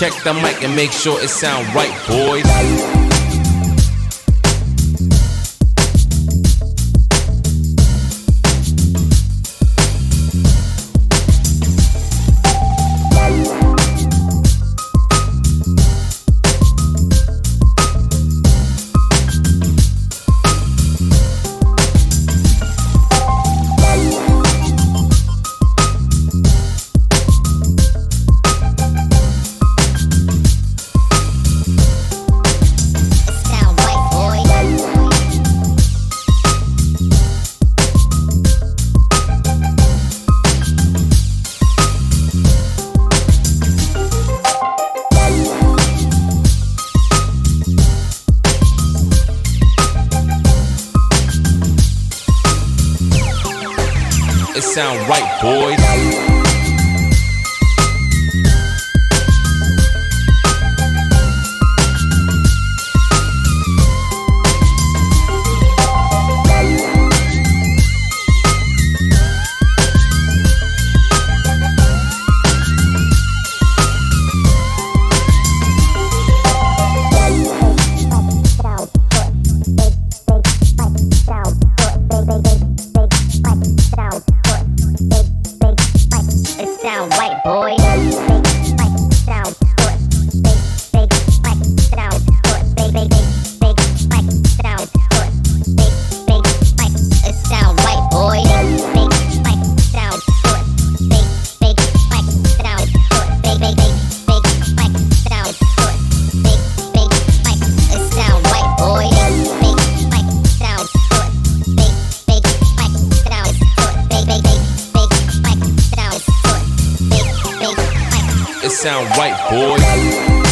Check the mic and make sure it sound right, boys. It sound right, boys. Sound white, boy. Sound it sound white, boy. It sound white, boy. It sound right, boys.